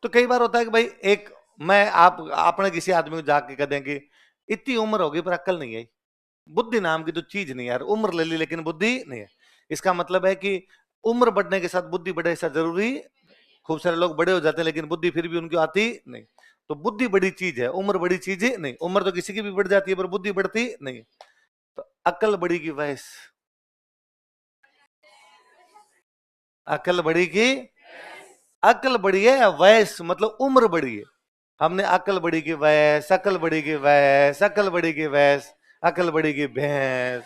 तो कई बार होता है कि भाई एक मैं आप अपने किसी आदमी को जाके कह दें कि इतनी उम्र होगी पर अक्ल नहीं है, बुद्धि नाम की तो चीज नहीं यार, उम्र ले ली लेकिन बुद्धि नहीं है। इसका मतलब है कि उम्र बढ़ने के साथ बुद्धि बढ़े ऐसा जरूरी। खूब सारे लोग बड़े हो जाते हैं लेकिन बुद्धि फिर भी उनकी आती नहीं। तो बुद्धि बड़ी चीज है, उम्र बड़ी चीज नहीं। उम्र तो किसी की भी बढ़ जाती है पर बुद्धि बढ़ती नहीं। तो अकल बड़ी की वयस, अकल बड़ी की, अकल बड़ी है या वयस मतलब उम्र बड़ी है। हमने अकल बड़ी की वयस, अकल बड़ी की वयस, अकल बड़ी की वयस, अकल बड़ी की भैंस,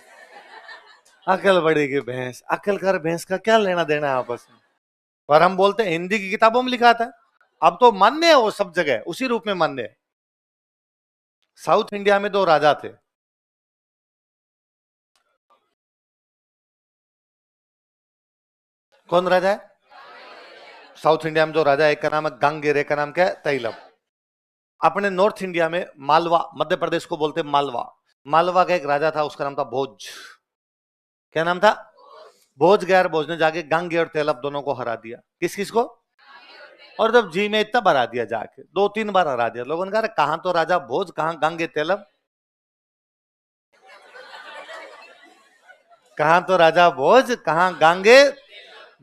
अकल बड़ी की भैंस। अकल कर भैंस का क्या लेना देना है आपस में। पर हम बोलते हैं हिंदी की किताबों में लिखा था। अब तो मान्य है, वो सब जगह उसी रूप में मान्य है। साउथ इंडिया में दो राजा थे। कौन राजा है? साउथ इंडिया में दो राजा, एक का नाम है गांगेर, एक का नाम क्या है? तैलब। अपने नॉर्थ इंडिया में मालवा, मध्य प्रदेश को बोलते हैं मालवा। मालवा का एक राजा था, उसका नाम था भोज। क्या नाम था? भोज गया, भोज ने जाके गांगे और तेलब दोनों को हरा दिया। किस किस को? और जब जी में इतना हरा दिया, जाके दो तीन बार हरा दिया। लोगों ने कहा कहां तो राजा भोज, कहां गांगे तेलब, कहां तो राजा भोज, कहां गांगे,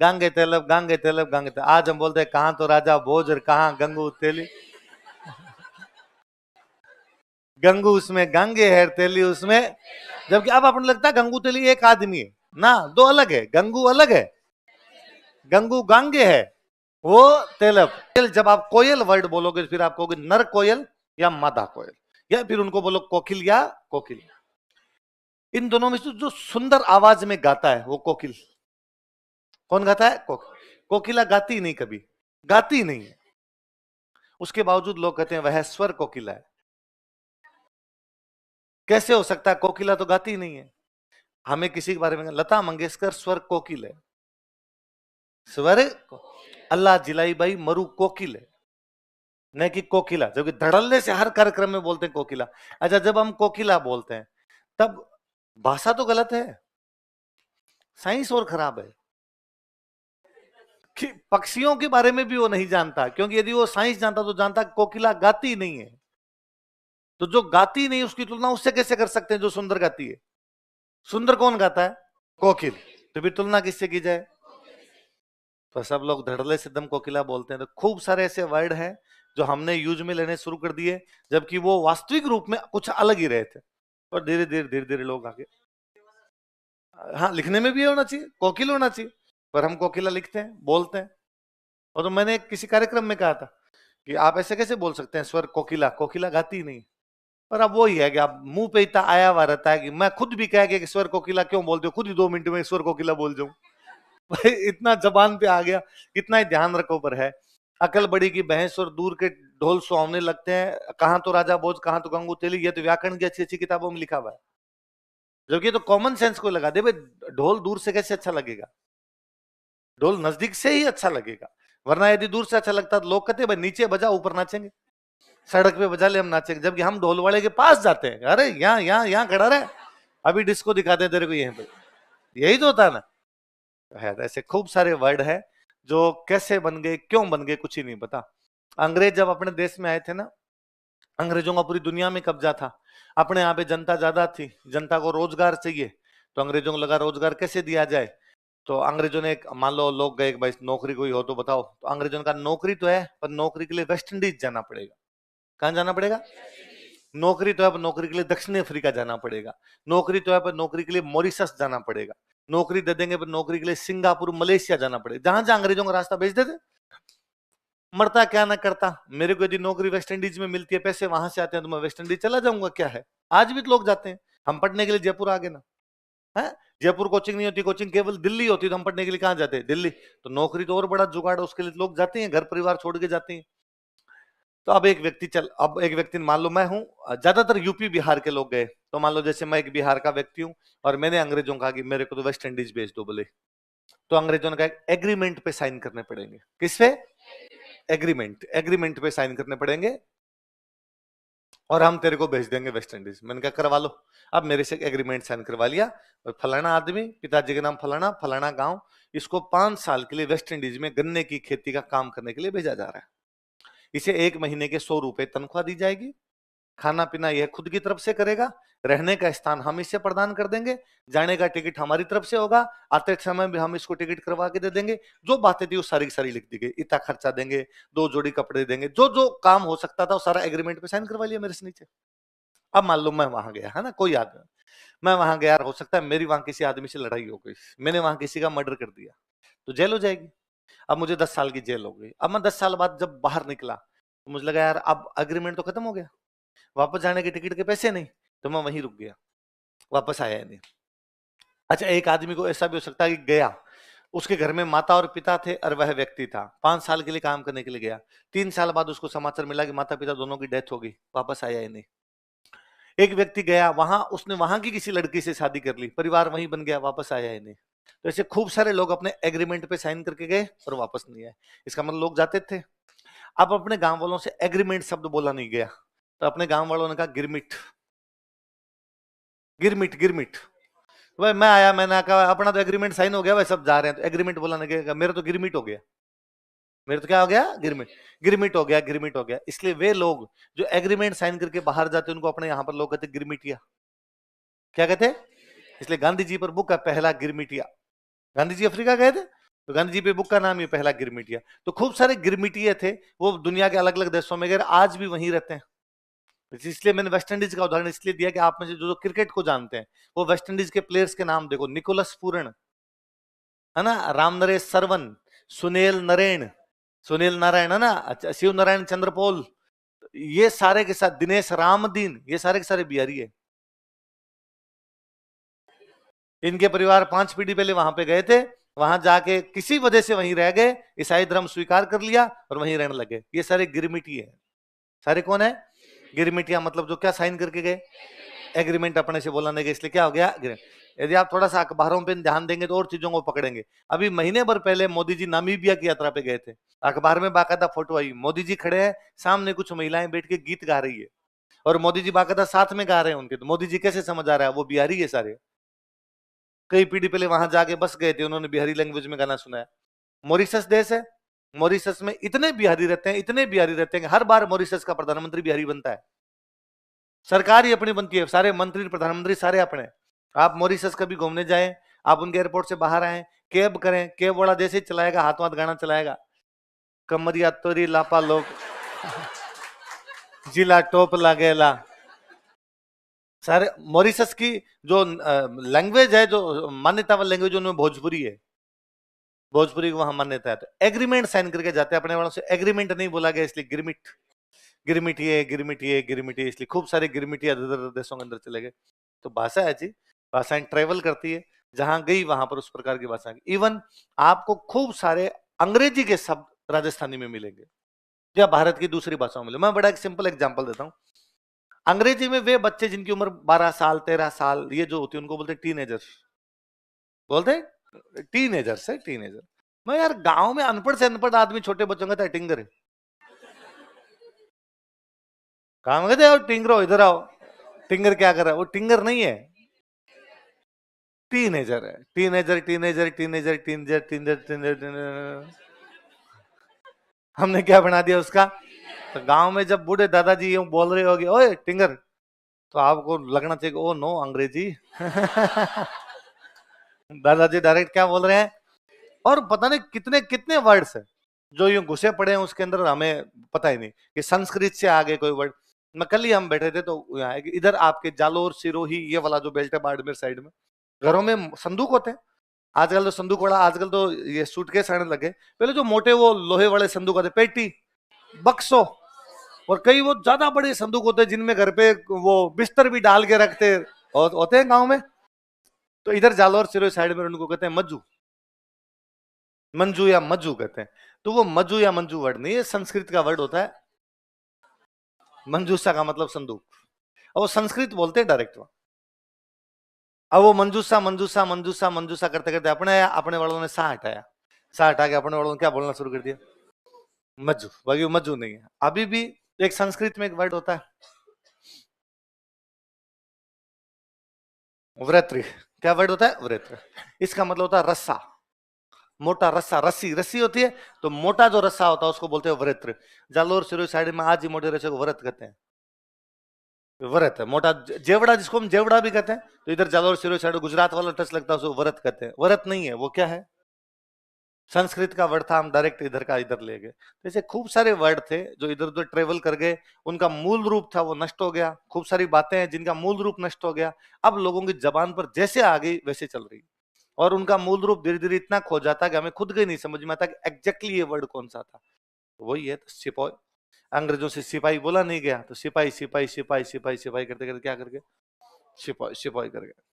गांगे तेलब, गांगे तेलब, गांगे तेलब। आज हम बोलते हैं कहां तो राजा भोज और कहां गंगू तेली। गंगू उसमें गांगे है, तेली उसमें। जबकि अब अपन लगता है गंगू तेली एक आदमी है ना, दो अलग है। गंगू अलग है, गंगू गांगे है, वो तेलब। जब आप कोयल वर्ड बोलोगे फिर आप कहोगे नर कोयल या मादा कोयल, या फिर उनको बोलो कोकिल या कोकिल। इन दोनों में से जो सुंदर आवाज में गाता है वो कोकिल। कौन गाता है? कोकिल। कोकिला गाती नहीं, कभी गाती नहीं है। उसके बावजूद लोग कहते हैं वह स्वर कोकिला है। कैसे हो सकता है? कोकिला तो गाती नहीं है। हमें किसी के बारे में, लता मंगेशकर स्वर कोकिल है, स्वर। अल्लाह जिलाई भाई मरु कोकिल है, न कि कोकिला। जबकि धड़ल्ले से हर कार्यक्रम में बोलते हैं कोकिला। अच्छा, जब हम कोकिला बोलते हैं तब भाषा तो गलत है, साइंस और खराब है कि पक्षियों के बारे में भी वो नहीं जानता। क्योंकि यदि वो साइंस जानता तो जानता कोकिला गाती नहीं है। तो जो गाती नहीं उसकी तुलना उससे कैसे कर सकते हैं जो सुंदर गाती है? सुंदर कौन गाता है? कोकिल। तो फिर तुलना किससे की जाए? तो सब लोग धड़ल्ले से दम कोकिला बोलते हैं। तो खूब सारे ऐसे वर्ड हैं जो हमने यूज में लेने शुरू कर दिए, जबकि वो वास्तविक रूप में कुछ अलग ही रहे थे। और धीरे धीरे धीरे धीरे लोग आगे। हाँ, लिखने में भी होना चाहिए, कोकिल होना चाहिए, पर हम कोकिला लिखते हैं, बोलते हैं। और तो मैंने किसी कार्यक्रम में कहा था कि आप ऐसे कैसे बोल सकते हैं स्वर कोकिला, कोकिला गाती नहीं। पर अब वही है कि आप मुंह पे इतना आया हुआ रहता है कि मैं खुद भी कह के स्वर कोकिला क्यों बोलते हो, खुद ही 2 मिनट में स्वर कोकिला बोल जाऊं। भाई इतना जबान पे आ गया, कितना ही ध्यान रखो। पर है अकल बड़ी की भैंस और दूर के ढोल सुहावने लगते हैं, कहां तो राजा भोज कहां तो गंगू तेली। ये तो व्याकरण की अच्छी अच्छी किताबों में लिखा हुआ है। जबकि ये तो कॉमन सेंस को लगा दे भाई, ढोल दूर से कैसे अच्छा लगेगा? ढोल नजदीक से ही अच्छा लगेगा। वरना यदि दूर से अच्छा लगता तो लोग कहते भाई नीचे बजा ऊपर नाचेंगे, सड़क पे बजा ले हम नाचेंगे। जबकि हम ढोल वाले के पास जाते हैं, अरे यहाँ यहाँ यहाँ खड़ा रहे, अभी डिस्को दिखाते हैं तेरे को यहीं पे। यही तो होता है ना। है ऐसे खूब सारे वर्ड है जो कैसे बन गए, क्यों बन गए, कुछ ही नहीं पता। अंग्रेज जब अपने देश में आए थे ना, अंग्रेजों का पूरी दुनिया में कब्जा था। अपने यहाँ पे जनता ज्यादा थी, जनता को रोजगार चाहिए। तो अंग्रेजों को लगा रोजगार कैसे दिया जाए। तो अंग्रेजों ने मान लो लोग गए भाई नौकरी कोई हो तो बताओ। तो अंग्रेजों ने कहा नौकरी तो है पर नौकरी के लिए वेस्ट इंडीज जाना पड़ेगा। कहां जाना पड़ेगा? नौकरी तो है पर नौकरी के लिए दक्षिण अफ्रीका जाना पड़ेगा। नौकरी तो है पर नौकरी के लिए मॉरिशस जाना पड़ेगा। नौकरी दे देंगे पर नौकरी के लिए सिंगापुर मलेशिया जाना पड़ेगा। जहां जहां अंग्रेजों का रास्ता भेज देते। मरता क्या ना करता, मेरे को यदि नौकरी वेस्ट इंडीज में मिलती है, पैसे वहां से आते हैं, तो मैं वेस्ट इंडीज चला जाऊंगा, क्या है। आज भी तो लोग जाते हैं। हम पढ़ने के लिए जयपुर आ गए ना, है। जयपुर कोचिंग नहीं होती, कोचिंग केवल दिल्ली होती, तो हम पढ़ने के लिए कहां जाते हैं? दिल्ली। तो नौकरी तो और बड़ा जुगाड़ है, उसके लिए लोग जाते हैं, घर परिवार छोड़ के जाते हैं। तो अब एक व्यक्ति मान लो मैं हूं, ज्यादातर यूपी बिहार के लोग गए। तो मान लो जैसे मैं एक बिहार का व्यक्ति हूं और मैंने अंग्रेजों को कहा कि मेरे को तो वेस्ट इंडीज भेज दो बोले। तो अंग्रेजों ने कहा एग्रीमेंट पे साइन करने पड़ेंगे। किस पे? एग्रीमेंट, एग्रीमेंट पे साइन करने पड़ेंगे और हम तेरे को भेज देंगे वेस्ट इंडीज। मैंने कहा करवा लो। अब मेरे से एग्रीमेंट साइन करवा लिया और फलाना आदमी, पिताजी के नाम फलाना, फलाना गांव, इसको 5 साल के लिए वेस्ट इंडीज में गन्ने की खेती का काम करने के लिए भेजा जा रहा है। इसे 1 महीने के 100 रुपए तनख्वाह दी जाएगी, खाना पीना यह खुद की तरफ से करेगा, रहने का स्थान हम इसे प्रदान कर देंगे, जाने का टिकट हमारी तरफ से होगा, आते समय भी हम इसको टिकट करवा के दे देंगे। जो बातें थी वो सारी की सारी लिख दी गई, इतना खर्चा देंगे, 2 जोड़ी कपड़े देंगे, जो जो काम हो सकता था वो सारा एग्रीमेंट पे साइन करवा लिया मेरे से नीचे। अब मान लो मैं वहां गया, है ना, कोई आदमी, मैं वहां गया, हो सकता है मेरी वहां किसी आदमी से लड़ाई हो गई, मैंने वहां किसी का मर्डर कर दिया, तो जेल हो जाएगी। अब मुझे 10 साल की जेल हो गई। अब मैं 10 साल बाद जब बाहर निकला तो मुझे लगा यार अब अग्रीमेंट तो खत्म हो गया, वापस जाने के टिकट के पैसे नहीं, तो मैं वहीं रुक गया, वापस आया नहीं। अच्छा, एक आदमी को ऐसा भी हो सकता है कि गया, उसके घर में माता और पिता थे और वह व्यक्ति था, 5 साल के लिए काम करने के लिए गया, 3 साल बाद उसको समाचार मिला कि माता पिता दोनों की डेथ हो गई, वापस आया ही नहीं। एक व्यक्ति गया वहां, उसने वहां की किसी लड़की से शादी कर ली, परिवार वहीं बन गया, वापस आया ही नहीं। तो ऐसे खूब सारे लोग अपने एग्रीमेंट पे साइन करके गए और वापस नहीं आए। इसका मतलब लोग जाते थे। अब अपने गांव वालों से एग्रीमेंट शब्द बोला नहीं गया, तो अपने गांव वालों ने कहा गिरमिट, गिरमिट, गिरमिट। भाई मैं आया, मैंने कहा अपना तो एग्रीमेंट साइन हो गया, भाई सब जा रहे हैं, तो एग्रीमेंट बोला नहीं गया, मेरा तो गिरमिट हो गया, मेरे तो क्या हो गया, गिरमिट, गिरमिट हो गया, गिरमिट हो गया। इसलिए वे लोग जो एग्रीमेंट साइन करके बाहर जाते उनको अपने यहां पर लोग कहते गिरमिटिया, क्या कहते हैं। इसलिए गांधी जी पर बुक का पहला गिरमिटिया, गांधी जी अफ्रीका गए थे तो गांधी जी पे बुक का नाम ही पहला गिरमिटिया। तो खूब सारे गिरमिटिया थे, वो दुनिया के अलग अलग देशों में गए, आज भी वहीं रहते हैं। इसलिए मैंने वेस्ट इंडीज का उदाहरण इसलिए दिया कि आप में से जो जो क्रिकेट को जानते हैं वो वेस्ट इंडीज के प्लेयर्स के नाम देखो, निकोलस पूरण, है ना, राम नरेश सरवन, सुनील नरेन, सुनील नारायण, है ना, अच्छा, शिव नारायण चंद्रपोल, ये सारे के साथ दिनेश रामदीन, ये सारे के सारे बिहारी है। इनके परिवार 5 पीढ़ी पहले वहां पे गए थे, वहां जाके किसी वजह से वहीं रह गए, ईसाई धर्म स्वीकार कर लिया और वहीं रहने लगे। ये सारे गिरमिटी है। सारे कौन है, गिरमिटिया, मतलब जो क्या साइन करके गए, एग्रीमेंट अपने से बोला नहीं गया, इसलिए क्या हो गया। यदि आप थोड़ा सा अखबारों पे ध्यान देंगे तो और चीजों को पकड़ेंगे। अभी महीने भर पहले मोदी जी नामीबिया की यात्रा पे गए थे, अखबार में बाकायदा फोटो आई, मोदी जी खड़े हैं, सामने कुछ महिलाएं बैठ के गीत गा रही है और मोदी जी बाकायदा साथ में गा रहे हैं उनके। तो मोदी जी कैसे समझ आ रहा है वो बिहारी है सारे, कई पीढ़ी पहले वहां जाके बस गए थे, उन्होंने बिहारी लैंग्वेज में गाना सुना है। मॉरिशस देश है, मॉरिशस में इतने बिहारी रहते हैं, इतने बिहारी रहते हैं कि हर बार मॉरिशस का प्रधानमंत्री बिहारी बनता है, सरकार ही अपनी बनती है, सारे मंत्री प्रधानमंत्री सारे अपने। आप मॉरिशस कभी घूमने जाएं, आप उनके एयरपोर्ट से बाहर आए, कैब करें, कैब वाला जैसे ही चलाएगा हाथ हाथ गाना चलाएगा, कमरिया तोरी लापा लोग जिला टोप लागेला। सारे मॉरिशस की जो लैंग्वेज है, जो मान्यता वाली लैंग्वेज, उनमें भोजपुरी है, भोजपुरी को वहां मान्यता है। तो एग्रीमेंट साइन करके जाते हैं अपने वालों से, एग्रीमेंट नहीं बोला गया इसलिए गिरमिट, गिरमिटी है, गिरमिटी है, गिरमिटी है, इसलिए खूब सारे गिरमिटी अदर देशों के अंदर चले गए। तो भाषा है जी, भाषाएं ट्रेवल करती है, जहां गई वहां पर उस प्रकार की भाषा। इवन आपको खूब सारे अंग्रेजी के शब्द राजस्थानी में मिलेंगे या भारत की दूसरी भाषाओं में मिले। मैं बड़ा एक सिंपल एग्जांपल देता हूं। अंग्रेजी में वे बच्चे जिनकी उम्र 12 साल 13 साल ये जो होती है उनको बोलते हैं टीनेजर्स, बोलते हैं टीनेजर्स है, टीनेजर। मैं यार गांव में अनपढ़ से अनपढ़ आदमी छोटे बच्चों का टिंगर है, काम कहते आओ टिंगरो इधर आओ, टिंगर क्या कर रहा है, वो टिंगर नहीं है, टीनेजर है, teenager teenager teenager teenager teenager teenager. हमने क्या बना दिया उसका। तो गांव में जब बूढ़े दादाजी यूं बोल रहे होगे ओए टिंगर, तो आपको लगना चाहिए ओ नो अंग्रेजी। दादाजी डायरेक्ट क्या बोल रहे हैं। और पता नहीं कितने कितने वर्ड्स है जो यूं घुसे पड़े हैं उसके अंदर, हमें पता ही नहीं कि संस्कृत से आगे कोई वर्ड। मैं कल ही हम बैठे थे तो इधर आपके जालोर सिरोही ये वाला जो बेल्ट है बाड़मेर साइड में, घरों में संदूक होते हैं। आजकल तो संदूक वाला, आजकल तो ये सूटकेस आने लगे, पहले जो मोटे वो लोहे वाले संदूक होते, पेटी, बक्सो, और कई वो ज्यादा बड़े संदूक होते हैं जिनमें घर पे वो बिस्तर भी डाल के रखते और होते हैं गांव में। तो इधर जालोर सिरोही साइड में उनको कहते हैं मज्जू, मंजू या मज्जू कहते हैं। तो वो मज्जू या मंजू वर्ड नहीं है, संस्कृत का वर्ड होता है, मंजूसा का मतलब संदूक, और वो संस्कृत बोलते हैं डायरेक्ट वहां। अब वो मंजूसा मंजूसा मंजूसा मंजूसा करते करते अपने अपने वालों ने सा हटाया, सा हटा के अपने वालों ने क्या बोलना शुरू कर दिया, मज्जू। बाकी वो मज्जू नहीं है। अभी भी एक संस्कृत में एक वर्ड होता है व्रत्र, क्या वर्ड होता है व्रत्र, इसका मतलब होता है रस्सा, मोटा रस्सा, रस्सी रस्सी होती है, तो मोटा जो रस्सा होता है उसको बोलते हैं वृत्र। जालोर सिरोही साइड में आज ही मोटे रस्से को व्रत कहते हैं। व्रत है मोटा जेवड़ा, जिसको हम जेवड़ा भी कहते हैं, तो इधर जालोर सिरोही साइड गुजरात वाला टच लगता है, उसको व्रत कहते हैं। व्रत नहीं है वो, क्या है? संस्कृत का वर्ड था, हम डायरेक्ट इधर का इधर ले गए। जैसे खूब सारे वर्ड थे जो इधर उधर ट्रेवल कर गए, उनका मूल रूप था वो नष्ट हो गया। खूब सारी बातें हैं जिनका मूल रूप नष्ट हो गया, अब लोगों की जबान पर जैसे आ गई वैसे चल रही, और उनका मूल रूप धीरे धीरे इतना खो जाता कि हमें खुद के नहीं समझ में आता कि एग्जैक्टली ये वर्ड कौन सा था। वही है तो सिपाही, अंग्रेजों से सिपाही बोला नहीं गया, तो सिपाही सिपाही सिपाही सिपाही सिपाही करते करते क्या करके सिपाही सिपाही कर गए।